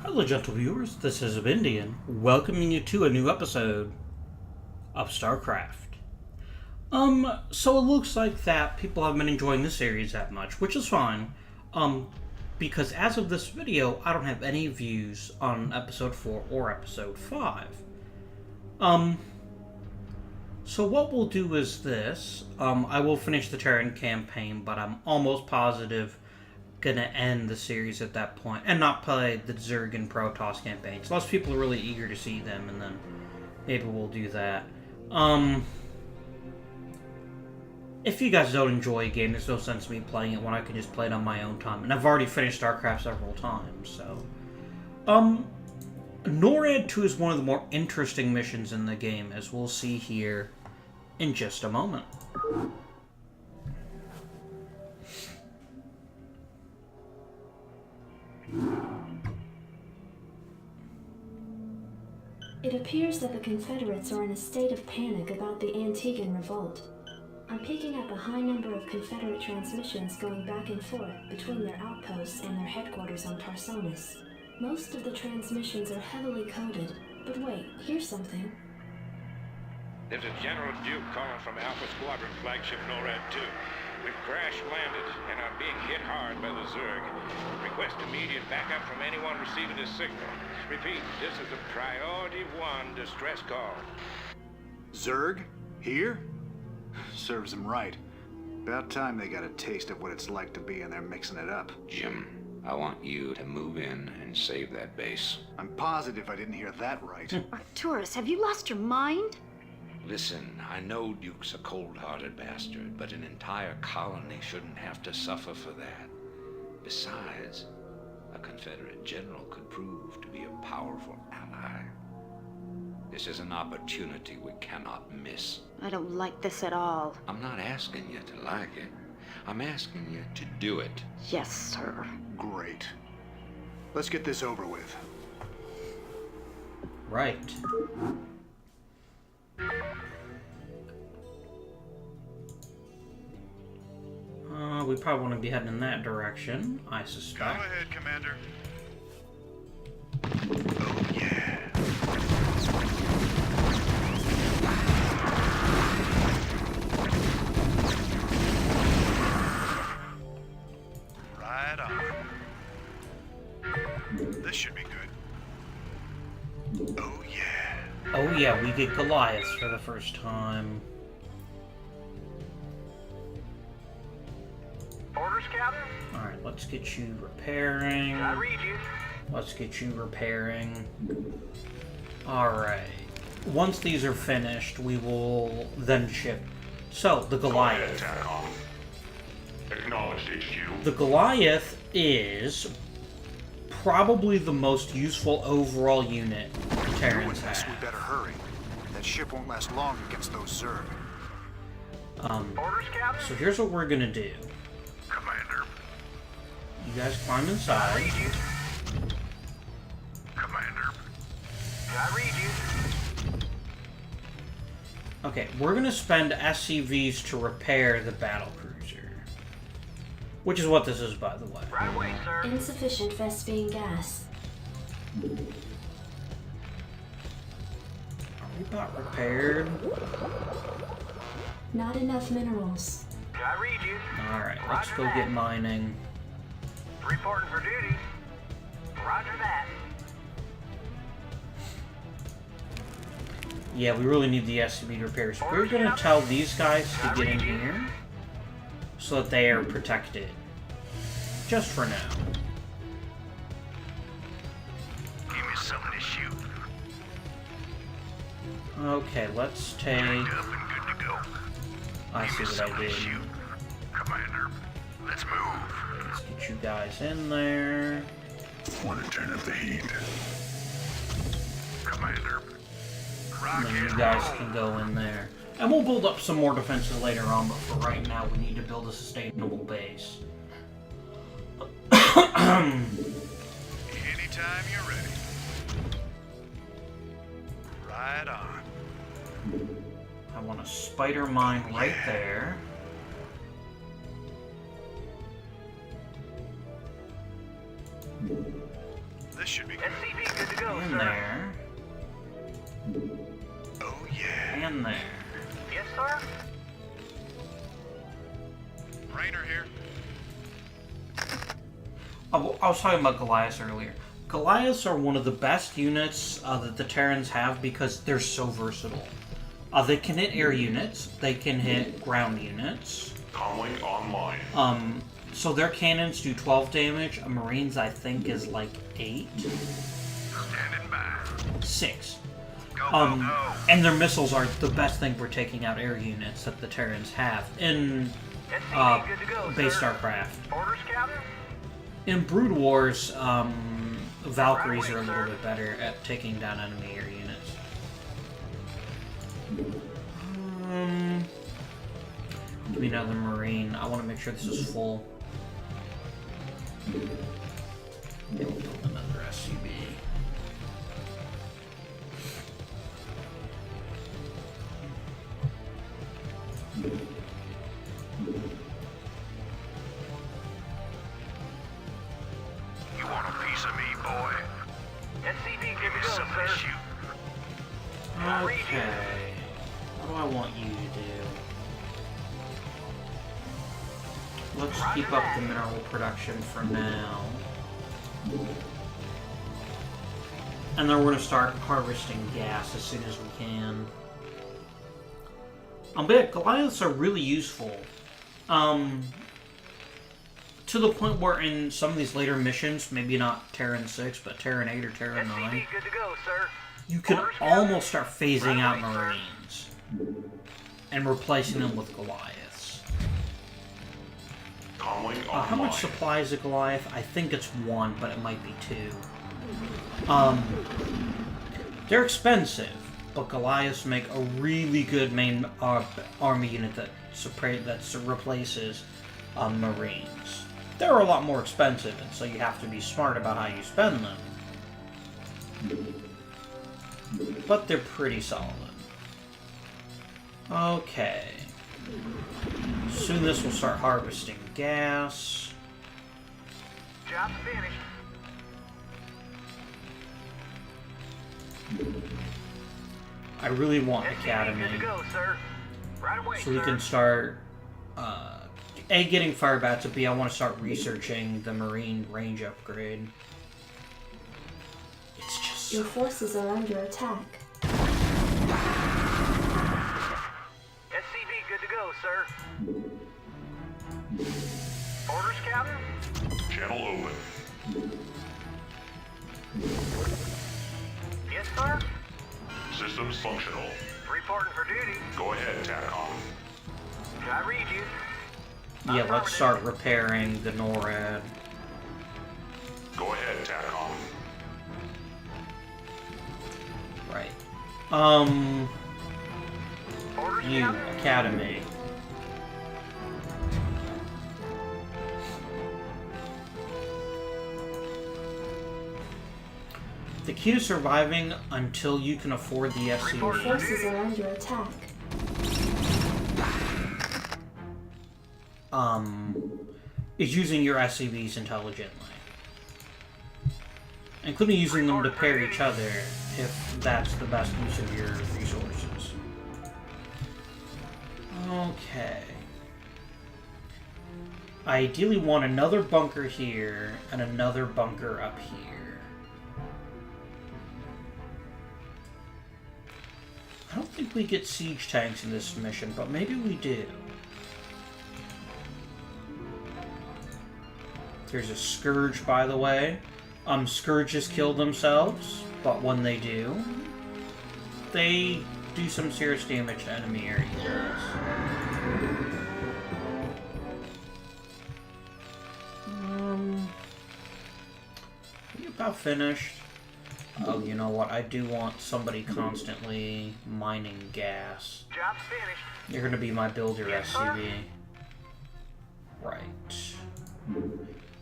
Hello, gentle viewers. This is Indian, welcoming you to a new episode of Starcraft. So it looks like that people have been enjoying this series that much, which is fine. Because as of this video, I don't have any views on episode 4 or episode 5. So what we'll do is this. I will finish the Terran campaign, but I'm almost positive gonna end the series at that point and not play the Zerg and Protoss campaigns. Unless people are really eager to see them, and then maybe we'll do that. If you guys don't enjoy a game, there's no sense in me playing it when I can just play it on my own time. And I've already finished Starcraft several times, so... NORAD 2 is one of the more interesting missions in the game, as we'll see here in just a moment. It appears that the Confederates are in a state of panic about the Antiguan revolt. I'm picking up a high number of Confederate transmissions going back and forth between their outposts and their headquarters on Tarsonis. Most of the transmissions are heavily coded, but wait, here's something. There's a General Duke calling from Alpha Squadron flagship NORAD 2. We've crash-landed and are being hit hard by the Zerg. Request immediate backup from anyone receiving this signal. Repeat, this is a Priority 1 distress call. Zerg? Here? Serves them right. About time they got a taste of what it's like to be in there mixing it up. Jim, I want you to move in and save that base. I'm positive I didn't hear that right. Arcturus, have you lost your mind? Listen, I know Duke's a cold-hearted bastard, but an entire colony shouldn't have to suffer for that. Besides, a Confederate general could prove to be a powerful ally. This is an opportunity we cannot miss. I don't like this at all. I'm not asking you to like it. I'm asking you to do it. Yes, sir. Great. Let's get this over with. Right. We probably want to be heading in that direction, I suspect. Go ahead, Commander. Oh, yeah. Right on. This should be good. Oh, yeah. Oh yeah, we get Goliaths for the first time. Orders, Captain? Alright, let's get you repairing. I read you. Let's get you repairing. Alright. Once these are finished, we will then ship. So, the Goliath. Acknowledged, HQ. The Goliath is probably the most useful overall unit Terrans This, we have. better hurry. That ship won't last long against those Zerg. Orders, Captain? So here's what we're gonna do. Commander. You guys climb inside. you. Commander. I read you. Okay, we're gonna spend SCVs to repair the battle cruiser. Which is what this is, by the way. Right away, sir. Insufficient Vespine gas. Are we about repaired? Not enough minerals. I read you. Alright, let's go get mining. Reporting for duty. Roger that. Yeah, we really need the SCV to repair. So we're gonna tell these guys to get in here so that they are protected. Just for now. Give me something to shoot. Okay, let's take... Up and good to go. I see what I did. Commander, let's move. Let's get you guys in there. Want to turn up the heat. Commander. And then you guys can go in there. And we'll build up some more defenses later on, but for right now we need to build a sustainable base. Anytime you're ready. Right on. I want a spider mine right there. This This should be good. SCV good to go, And sir. there. Oh, yeah. And there. Yes, sir. Rainer here. Oh, I was talking about Goliaths earlier. Goliaths are one of the best units that the Terrans have because they're so versatile. They can hit air units, they can hit ground units. Comlink online. So their cannons do 12 damage. A Marines, I think, is like 8. Standing by. 6. Go, go, go. And their missiles are the best thing for taking out air units that the Terrans have in SCV good to go, base sir. Starcraft. Orders, Captain? In Brood Wars, Valkyries are a little bit better at taking down enemy air units. Give me another Marine. I want to make sure this is full. Yeah, we'll build another SCB. You want a piece of me, boy? SCV good to go, Some sir. issue. Okay. What do I want you to do? Let's keep up the mineral production for now. And then we're going to start harvesting gas as soon as we can. But Goliaths are really useful. To the point where in some of these later missions, maybe not Terran 6, but Terran 8 or Terran 9, SCV good to go, sir. you can almost start phasing out Marines and replacing them with Goliaths. Comlink How online. much supply is a Goliath? I think it's 1, but it might be 2. They're expensive, but Goliaths make a really good main army unit that replaces Marines. They're a lot more expensive, and so you have to be smart about how you spend them. But they're pretty solid. Okay. Soon this will start harvesting gas. Job's finished. I really want SCV Academy, good to go, sir. Right away, so we sir. can start A, getting fire bats, and B, I want to start researching the Marine range upgrade. It's just Your so... forces are under attack. SCV good to go, sir. Orders, Captain? Channel open. Yes, sir. Systems functional. Reporting for duty. Go ahead, TACOM. I read you. Yeah, let's start repairing the NORAD. Go ahead, TACOM. Right. Orders, You, Captain? Academy. The key to surviving until you can afford the Your SCV forces are under attack. is using your SCVs intelligently. Including using them to pair each other if that's the best use of your resources. Okay. I ideally want another bunker here and another bunker up here. I don't think we get siege tanks in this mission, but maybe we do. There's a Scourge, by the way. Scourges kill themselves, but when they do, they do some serious damage to enemy areas. We about finished. Oh, you know what? I do want somebody constantly mining gas. Job's finished. You're gonna be my builder Yes, sir. SCV. Right.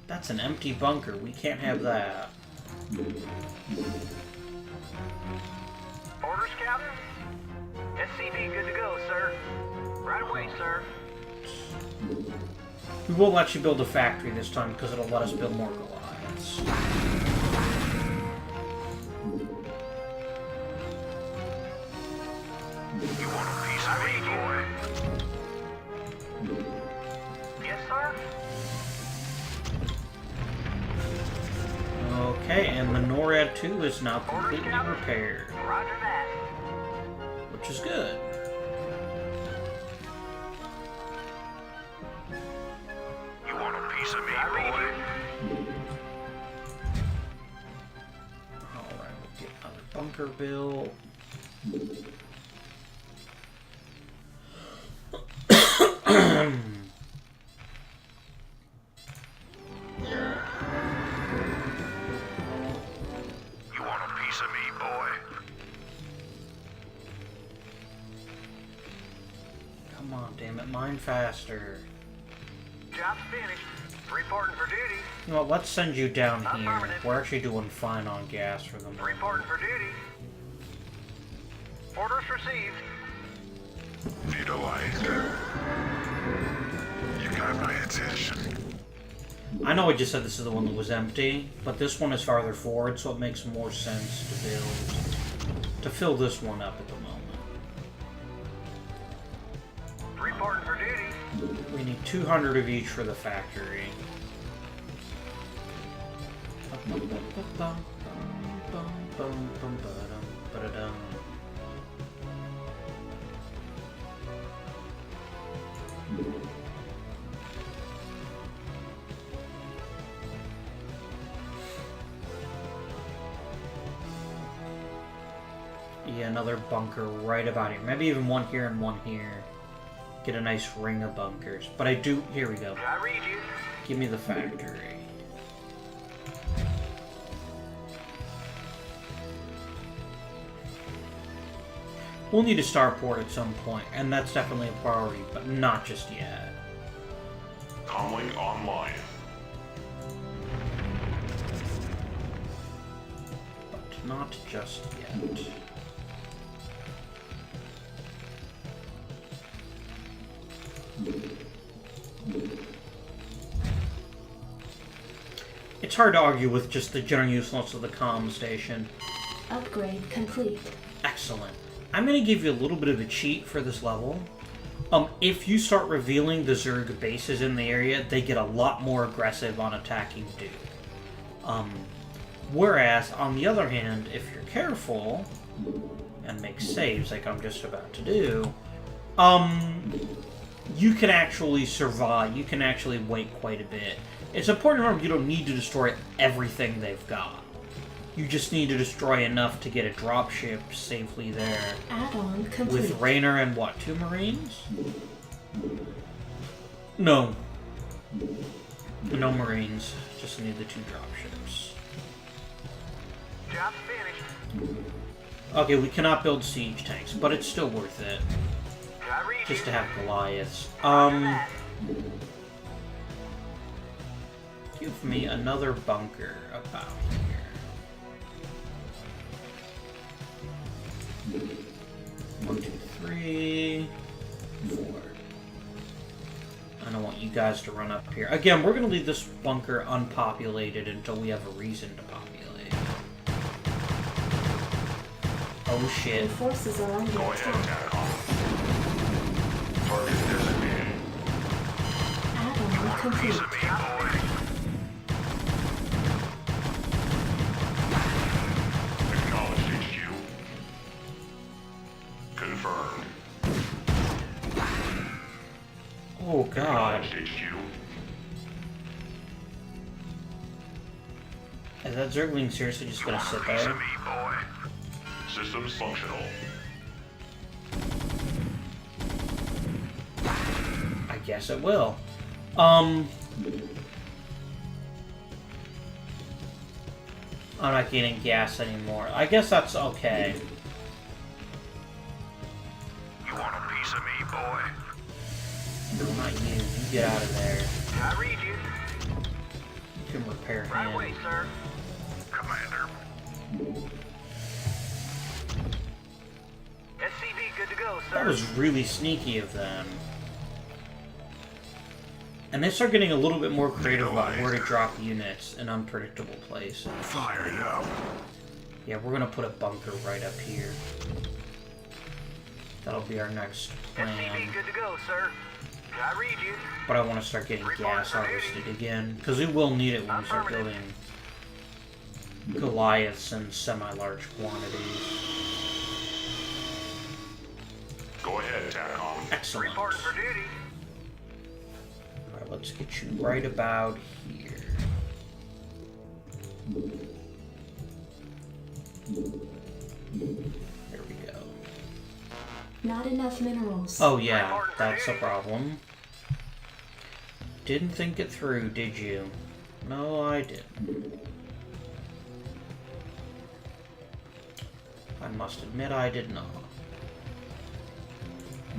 That's an empty bunker. We can't have that. Orders, Captain? SCV good to go, sir. Right away, sir. We won't let you build a factory this time because it'll let us build more Goliaths. Okay, and the NORAD 2 is now Order completely scout. repaired, Roger that. which is good. You want a piece of me, I read boy? you. Alright, we'll get another bunker built. You want a piece of me, boy? Come on, damn it, mine faster. Job's finished. Reporting for duty. You know what, let's send you down here. Affirmative. We're actually doing fine on gas for the moment. Reporting for duty. Orders received. Vitalizer. You got my attention. I know I just said this is the one that was empty, but this one is farther forward, so it makes more sense to build, to fill this one up at the moment. Reporting for duty. We need 200 of each for the factory. Yeah, another bunker right about here. Maybe even one here and one here. Get a nice ring of bunkers. But I do... Here we go. I read you. Give me the factory. We'll need a starport at some point, and that's definitely a priority, but not just yet. Comlink online. But not just yet. It's hard to argue with just the general usefulness of the comm station. Upgrade complete. Excellent. I'm going to give you a little bit of a cheat for this level. If you start revealing the Zerg bases in the area, they get a lot more aggressive on attacking Duke. Whereas, on the other hand, if you're careful and make saves like I'm just about to do, you can actually survive. You can actually wait quite a bit. It's important to remember you don't need to destroy everything they've got. You just need to destroy enough to get a dropship safely there. Add-on complete. With Raynor and what, 2 Marines? No. No Marines. Just need the 2 dropships. Job's finished. Okay, we cannot build siege tanks, but it's still worth it. I read Just to you. have Goliaths. Roger that. Give me another bunker about here. 1, 2, 3, 4. I don't want you guys to run up here. Again, we're going to leave this bunker unpopulated until we have a reason to populate. Oh Your shit. forces are under Go ahead, attack. TACOM. Target designated. Add-on complete. Piece of me, boy. Acknowledged, HQ. Confirmed. Oh god. Acknowledged, HQ. Is that Zergling seriously just going to sit Piece there? of me, boy. Systems functional. I guess it will. I'm not getting gas anymore. I guess that's okay. You want a piece of me, boy? No, not you. You get out of there. I read you. You can repair Right away, him. sir. Commander. SCV good to go, sir. That was really sneaky of them. And they start getting a little bit more creative about where to drop units in unpredictable places. Fired up. Yeah, we're gonna put a bunker right up here. That'll be our next plan. SCV good to go, sir. I read you. But I want to start getting gas harvested again, because we will need it when we start building Goliaths in semi-large quantities. Go ahead, TACOM. Excellent. Reporting for duty. Alright, let's get you right about here. There we go. Not enough minerals. Oh yeah, that's a problem. Didn't think it through, did you? No, I didn't. I must admit I did not.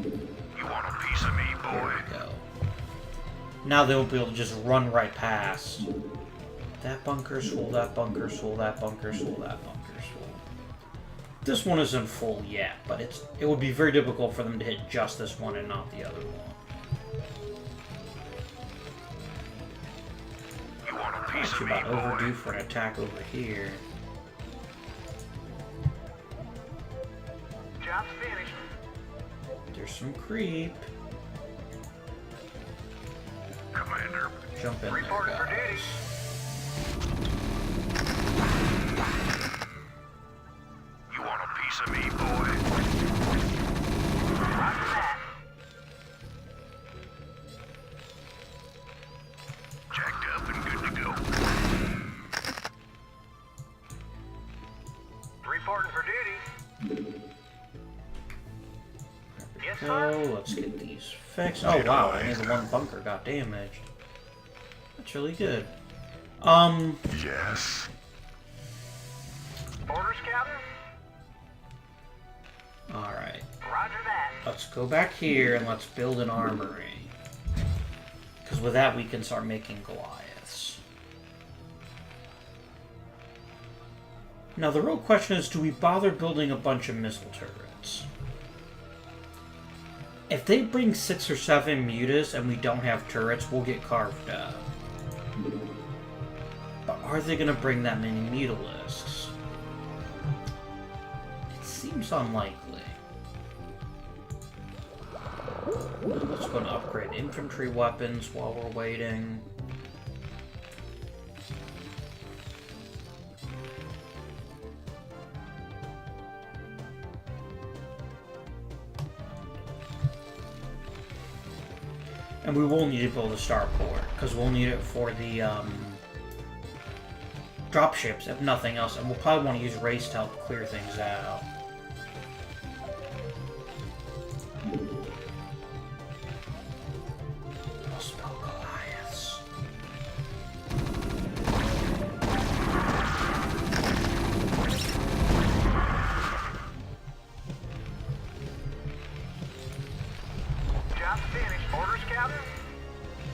You want a piece of me, There boy? we go. Now they won't be able to just run right past. That bunker's full, that bunker's full, that bunker's full, that bunker's full. This one isn't full yet, but it would be very difficult for them to hit just this one and not the other one. You want a piece of Actually me, about boy? overdue for an attack over here. Job's finished. There's some creep. Commander, Jump in there, Reporting for duty. guys. you want a piece of me, boy? Roger that. Jacked up and good to go. Reporting for duty. Yes, So, sir. let's get these fixed. Oh wow, only the one bunker got damaged. That's really good. Yes. Orders, Captain. Alright. Roger that. Let's go back here and let's build an armory. Because with that we can start making Goliaths. Now the real question is, do we bother building a bunch of missile turrets? If they bring 6 or 7 mutas and we don't have turrets, we'll get carved up. But are they going to bring that many mutalisks? It seems unlikely. Let's go and upgrade infantry weapons while we're waiting. And we will need to build a starport, because we'll need it for the dropships, if nothing else. And we'll probably want to use race to help clear things out. I'll spell Goliaths. Job's finished. Orders, Captain.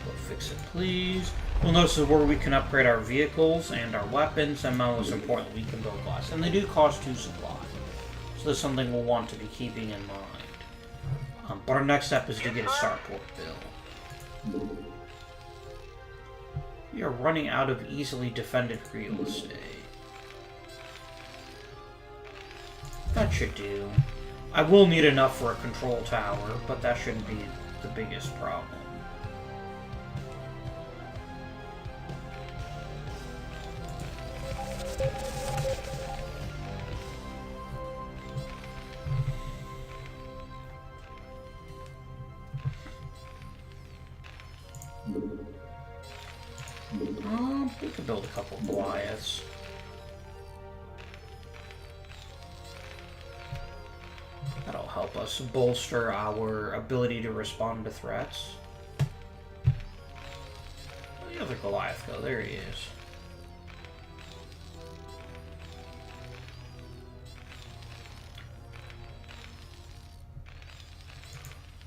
Go fix it, please. You'll notice is where we can upgrade our vehicles and our weapons, and most importantly, we can build glass. And they do cost 2 supply. So that's something we'll want to be keeping in mind. But our next step is to get a starport built. We are running out of easily defended real estate. That should do. I will need enough for a control tower, but that shouldn't be the biggest problem. We could build a couple of Goliaths. That'll help us bolster our ability to respond to threats. Where'd the other Goliath go? There he is.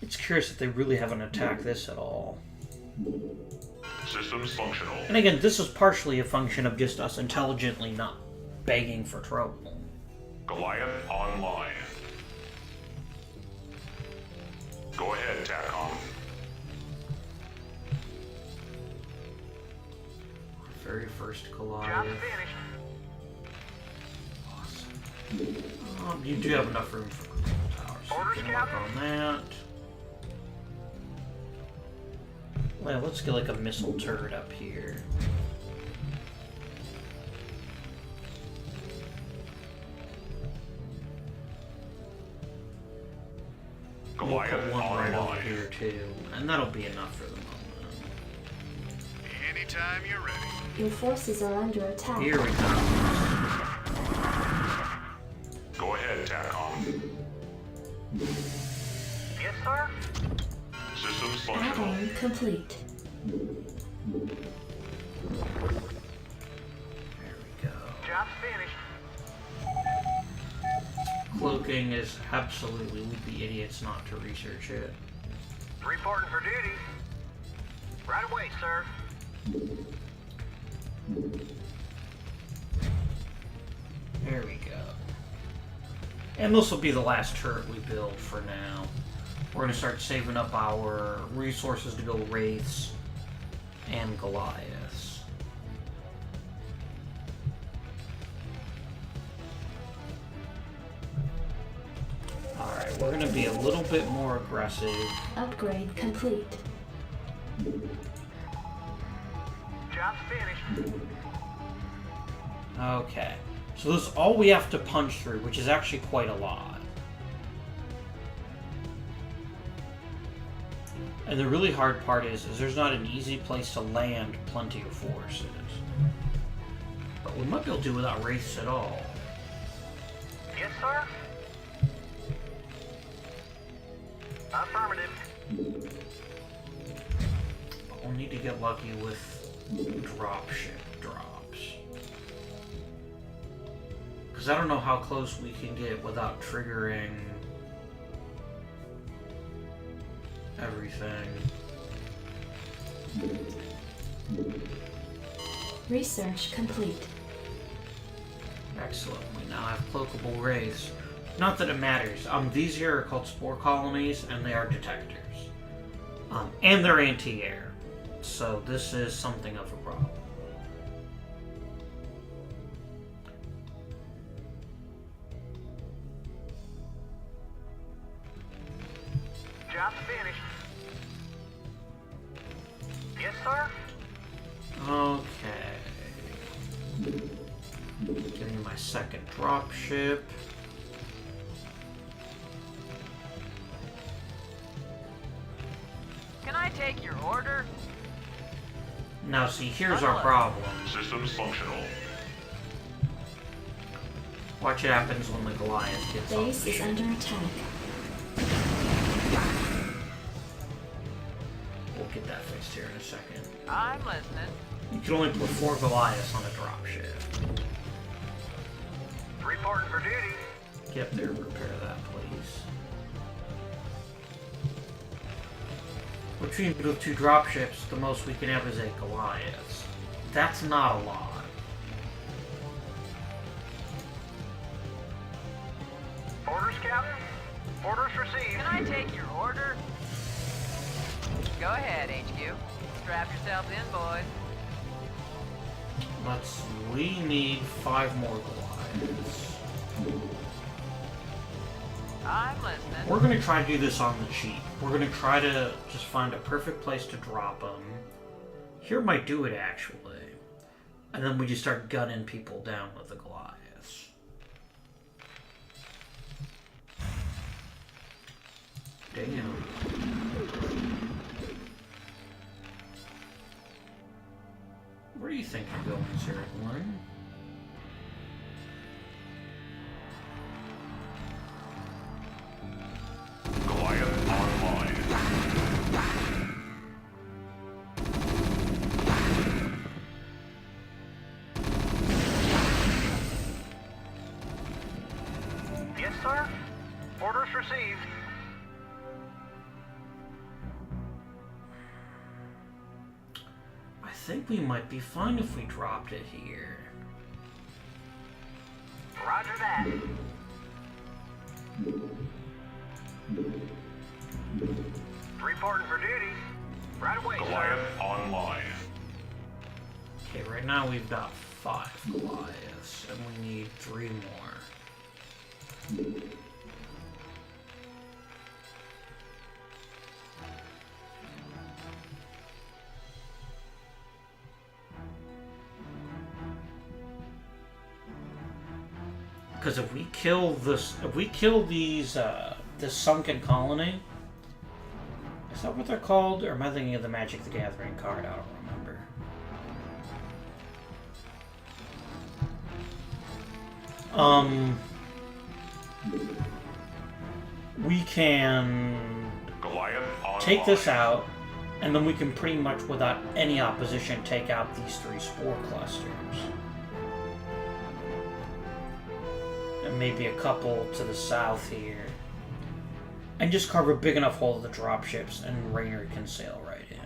It's curious that they really haven't attacked this at all. Systems functional. And again, this is partially a function of just us intelligently not begging for trouble. Goliath online. Go ahead, TACOM. Very first Job's Goliath. finished. Awesome. You do have enough room for control towers, so we can work on that. Well, let's get like a missile turret up here. we'll put Goliath one right over online. here too, and that'll be enough for the moment. Anytime you're ready. Your forces are under attack. Here we go. Go ahead, TACOM. Yes, sir? Systems functional. Add-on complete. There we go. Job's finished. Cloaking is absolutely, we'd be idiots not to research it. Reporting for duty. Right away, sir. There we go. And this will be the last turret we build for now. We're going to start saving up our resources to build Wraiths and Goliaths. Alright, we're going to be a little bit more aggressive. Upgrade complete. Job's finished. Okay. So this is all we have to punch through, which is actually quite a lot. And the really hard part is there's not an easy place to land plenty of forces. But we might be able to do without Wraiths at all. Yes, sir? Affirmative. We'll need to get lucky with dropship drops. Because I don't know how close we can get without triggering everything. Research complete. Excellent. We now have cloakable wraiths. Not that it matters. These here are called spore colonies, and they are detectors. And they're anti-air. So this is something of a problem. Job's finished. Yes, sir? Okay. Give me my second dropship. Can I take your order? Now see, here's our problem. Systems functional. Watch what happens when the Goliath gets on Base the is ship. under attack. We'll get that fixed here in a second. I'm listening. You can only put 4 Goliaths on a dropship. Reporting for duty. Get up there and repair that, please. Between the 2 dropships, the most we can have is 8 Goliaths. That's not a lot. Orders, Captain? Orders received. Can I take your order? Go ahead, HQ. Strap yourselves in, boys. We need 5 more Goliaths. I'm listening. We're gonna try to do this on the cheap. We're gonna try to just find a perfect place to drop them. Here might do it, actually. And then we just start gunning people down with the Goliaths. Damn. Where do you think you're going, Zerglin? Goliath online. Yes, sir? Orders received. I think we might be fine if we dropped it here. Roger that. Reporting for duty. Right away, sir. Goliath online. Okay, right now we've got 5 Goliaths, and we need 3 more. Because if we kill this sunken colony, that what they're called? Or am I thinking of the Magic the Gathering card? I don't remember. We can Goliath online. take this out, and then we can pretty much, without any opposition, take out these 3 spore clusters. And maybe a couple to the south here. And just carve a big enough hole to the dropships, and Raynor can sail right in.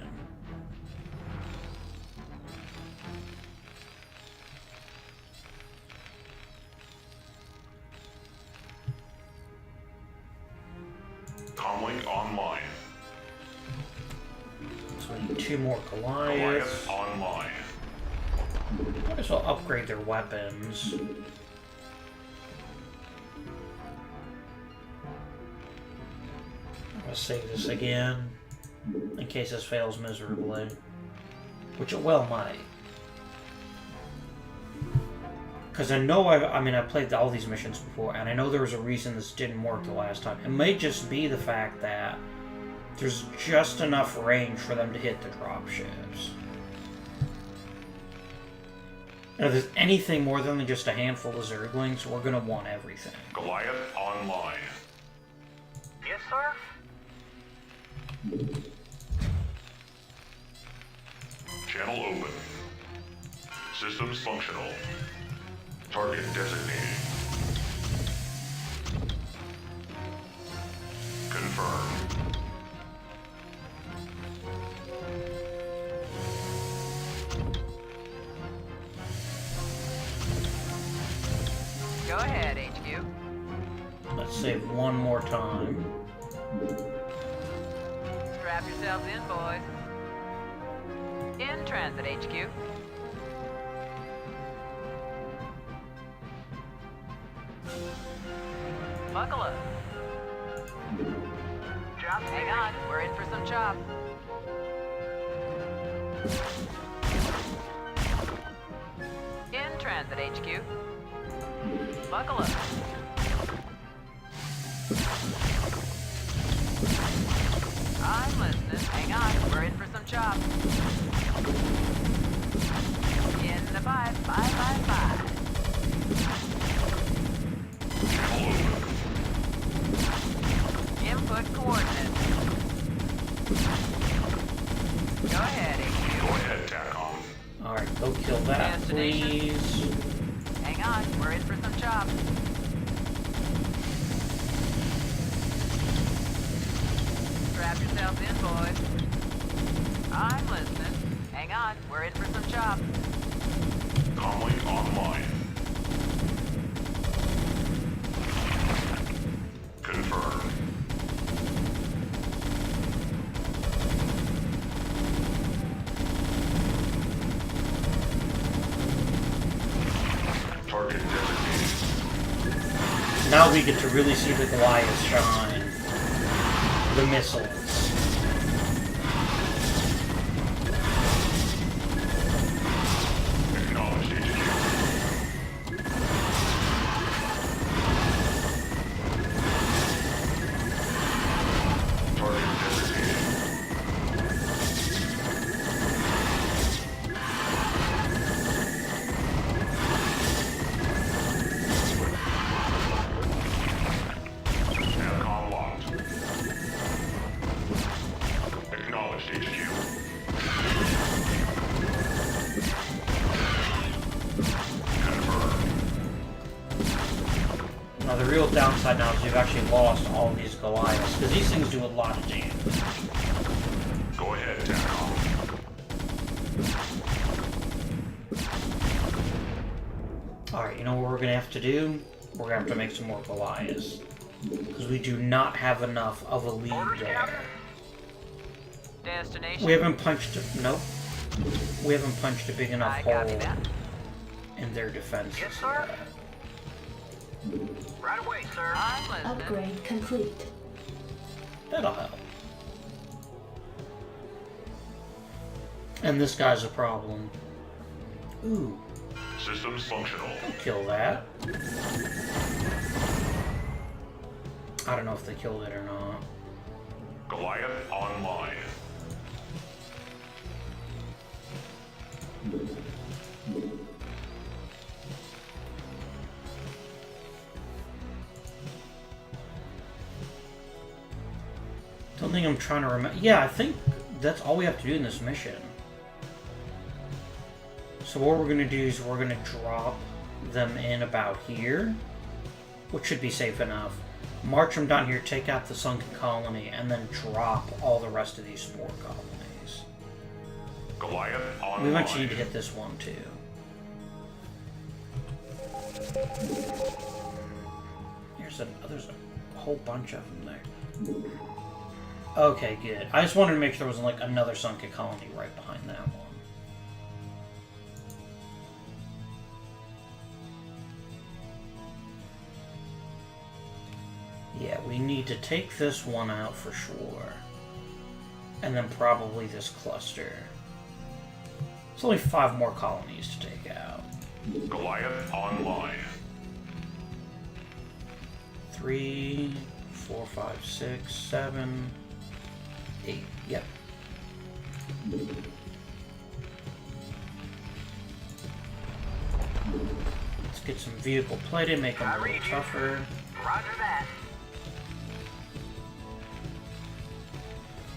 Comlink online. So we need 2 more Goliath Goliaths. online. Might as well upgrade their weapons. I'm gonna save this again, in case this fails miserably. Which it well might. Because I know I played all these missions before, and I know there was a reason this didn't work the last time. It may just be the fact that there's just enough range for them to hit the dropships. And if there's anything more than just a handful of Zerglings, we're gonna want everything. Goliath online. Yes, sir? Channel open. Systems functional. Target designated. Confirmed. Go ahead, HQ. Let's save one more time. Strap yourselves in, boys. In transit, HQ. Buckle up. Hang on, we're in for some chop. In transit, HQ. Buckle up. I'm listening. Hang on, we're in for some chop. In the 555. Input coordinates. Go ahead, HQ. Go ahead, TACOM. Alright, go kill that, Destination. please. Hang on, we're in for some chop. Strap yourselves in, boys. I'm listening. Hang on, we're in for some chop. Comlink online. Confirmed. Target designated. Now we get to really see the Goliath shine. The missiles. Acknowledged, HQ. Target designated. TACOM locked. Acknowledged, HQ. Confirmed. Now the real downside now is we've actually lost all these Goliaths, because these things do a lot of damage. Go ahead, TACOM. Alright, you know what we're gonna have to do? We're gonna have to make some more Goliaths. Because we do not have enough of a lead there. Destination. We haven't punched nope. We haven't punched a big enough I hole copy that. in their defenses Yes, sir. yet. Right away, sir. I'm listening. Upgrade complete. That'll help. And this guy's a problem. Ooh, Systems functional. kill that. I don't know if they killed it or not. Goliath online. Don't think I'm trying to remember. Yeah, I think that's all we have to do in this mission. So what we're going to do is we're going to drop them in about here, which should be safe enough. March them down here, take out the sunken colony, and then drop all the rest of these spore colonies. Goliath online. We eventually need to hit this one too. There's a whole bunch of them there. Okay, good. I just wanted to make sure there wasn't like another sunken colony right behind that one. Yeah, we need to take this one out for sure. And then probably this cluster. It's only 5 more colonies to take out. Goliath online. 3, 4, 5, 6, 7, 8. Yep. Let's get some vehicle plated, make them a little tougher. Roger that.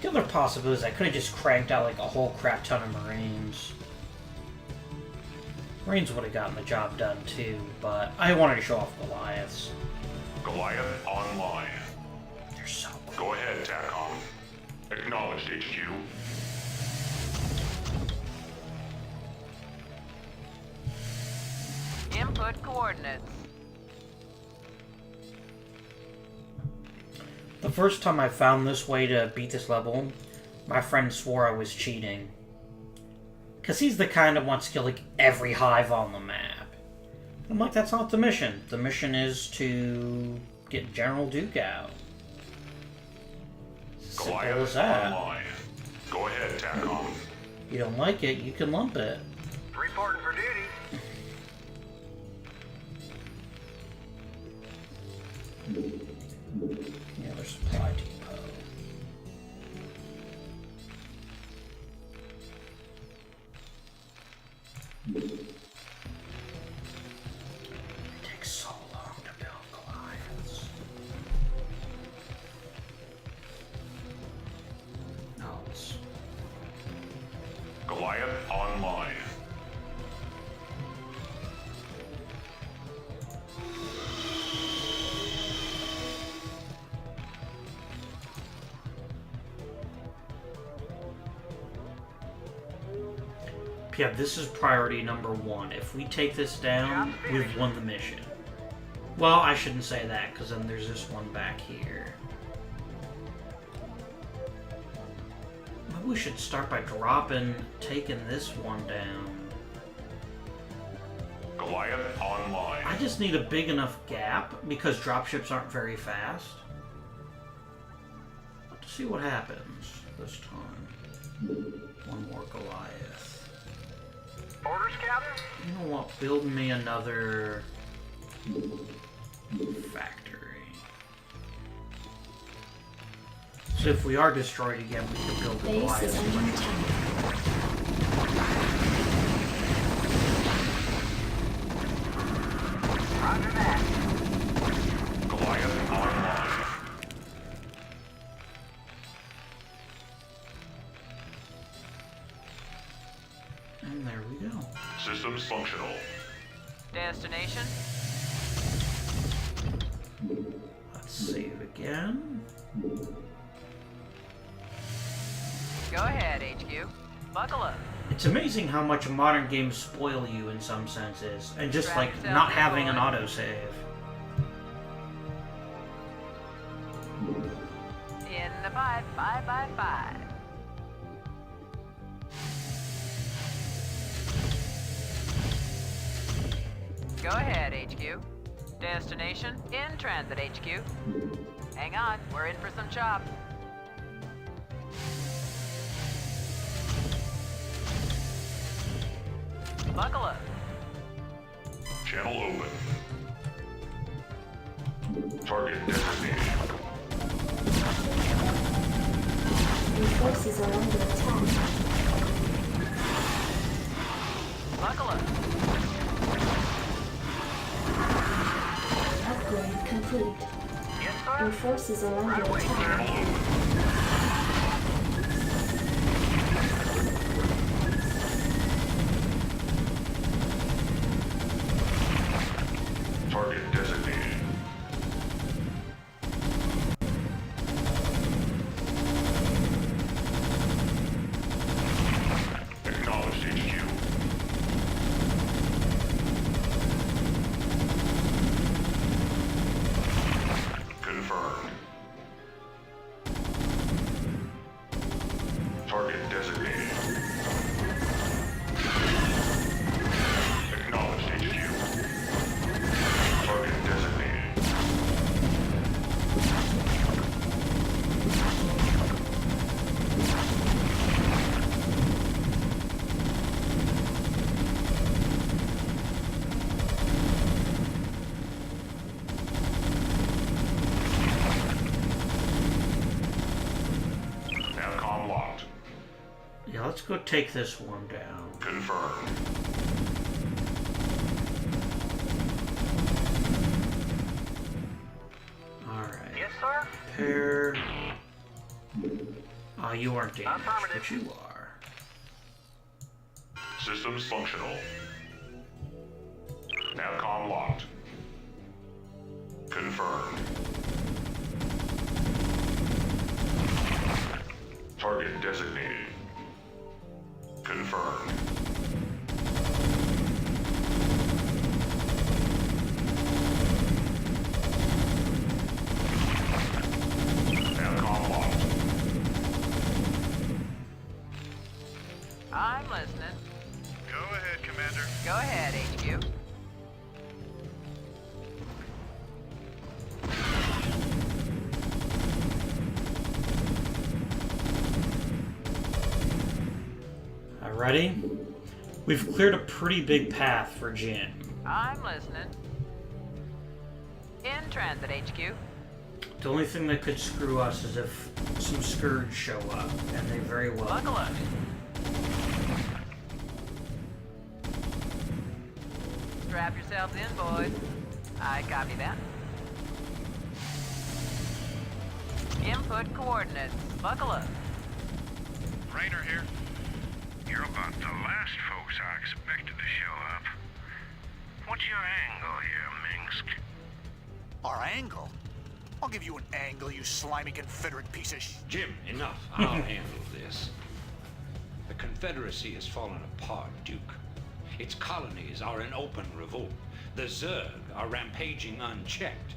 The other possibility is I could have just cranked out like a whole crap ton of Marines. Marines would have gotten the job done too, but I wanted to show off Goliaths. Goliath online. They're so cool. Go ahead, TACOM. Acknowledged, HQ. Input coordinates. The first time I found this way to beat this level, my friend swore I was cheating. Because he's the kind that wants to kill like every hive on the map. I'm like, that's not the mission. The mission is to get General Duke out. Simple as Goliath that. online. Go ahead, TACOM. You don't like it, you can lump it. Reporting for duty. Another supply depot. It takes so long to build Goliaths. No, it's... Goliath online. Yeah, this is priority number 1. If we take this down, we've won the mission. Well, I shouldn't say that, because then there's this one back here. Maybe we should start by taking this one down. Goliath online. I just need a big enough gap, because dropships aren't very fast. Let's see what happens this time. One more Goliath. Orders, Captain? You know what? Build me another factory. So if we are destroyed again, we can build the Base is under Goliath. attack. Roger that. Goliath online. And there we go. Systems functional. Destination? Let's save again. Go ahead, HQ. Buckle up. It's amazing how much modern games spoil you in some senses, and just like Strap yourself not in, having an boy. autosave. In the 5x5x5. Go ahead, HQ. Destination in transit, HQ. Hang on, we're in for some chop. Buckle up. Channel open. Target designated. Your forces are under attack. Buckle up. Upgrade complete. Yes, Your sir. forces are under attack. Target designated. Acknowledged, HQ. Confirmed. Target designated. Acknowledged, HQ. Target designated. Navcom locked. Yeah, let's go take this one down. Confirmed. Alright. Yes, sir. Repair. Oh, you aren't damaged, Affirmative. but you are. Systems functional. Navcom locked. Confirmed. Target designated. Confirmed. Navcom locked. I'm listening. Go ahead, Commander. Go ahead, HQ. Ready? We've cleared a pretty big path for Jim. I'm listening. In transit, HQ. The only thing that could screw us is if some Scourge show up, and they very well Buckle up. Strap yourselves in, boys. I copy that. Input coordinates. Buckle up. Rainer here. You're about the last folks I expected to show up. What's your angle here, Minsk? Our angle? I'll give you an angle, you slimy Confederate piece of Jim, enough. I'll handle this. The Confederacy has fallen apart, Duke. Its colonies are in open revolt. The Zerg are rampaging unchecked.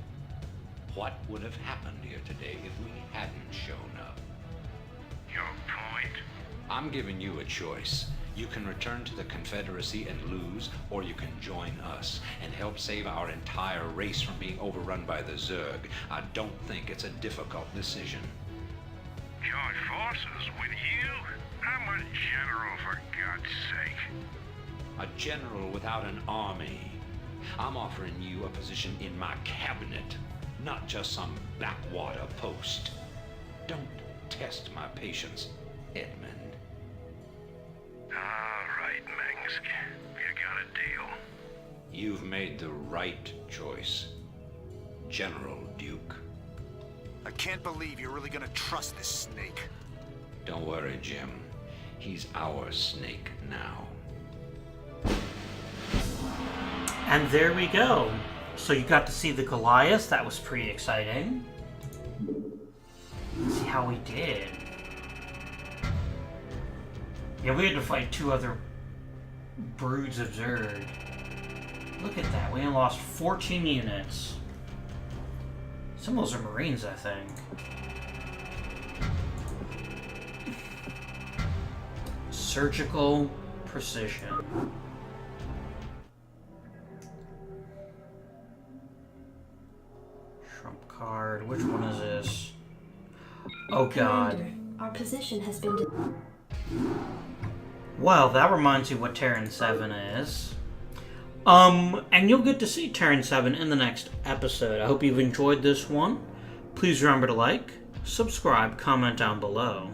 What would have happened here today if we hadn't shown up? Your point? I'm giving you a choice. You can return to the Confederacy and lose, or you can join us and help save our entire race from being overrun by the Zerg. I don't think it's a difficult decision. Join forces with you? I'm a general, for God's sake. A general without an army. I'm offering you a position in my cabinet, not just some backwater post. Don't test my patience, Edmund. All right, Minsk. You got a deal. You've made the right choice, General Duke. I can't believe you're really gonna trust this snake. Don't worry, Jim. He's our snake now. And there we go. So you got to see the Goliath. That was pretty exciting. Let's see how we did. Yeah, we had to fight 2 other broods of Zerg. Look at that. We only lost 14 units. Some of those are Marines, I think. Surgical precision. Trump card. Which one is this? Oh god. Commander, our position has been... Well, that reminds you what Terran 7 is. And you'll get to see Terran 7 in the next episode. I hope you've enjoyed this one. Please remember to like, subscribe, comment down below.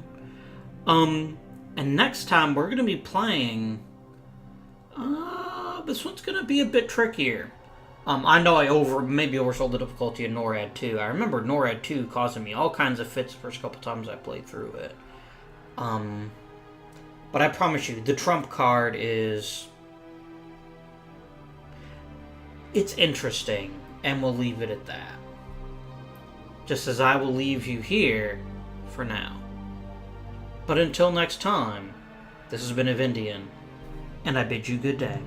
And next time we're gonna be playing. This one's gonna be a bit trickier. I know I maybe oversold the difficulty in NORAD 2. I remember NORAD 2 causing me all kinds of fits the first couple times I played through it. But I promise you, the trump card is... It's interesting, and we'll leave it at that. Just as I will leave you here for now. But until next time, this has been Avindian, and I bid you good day.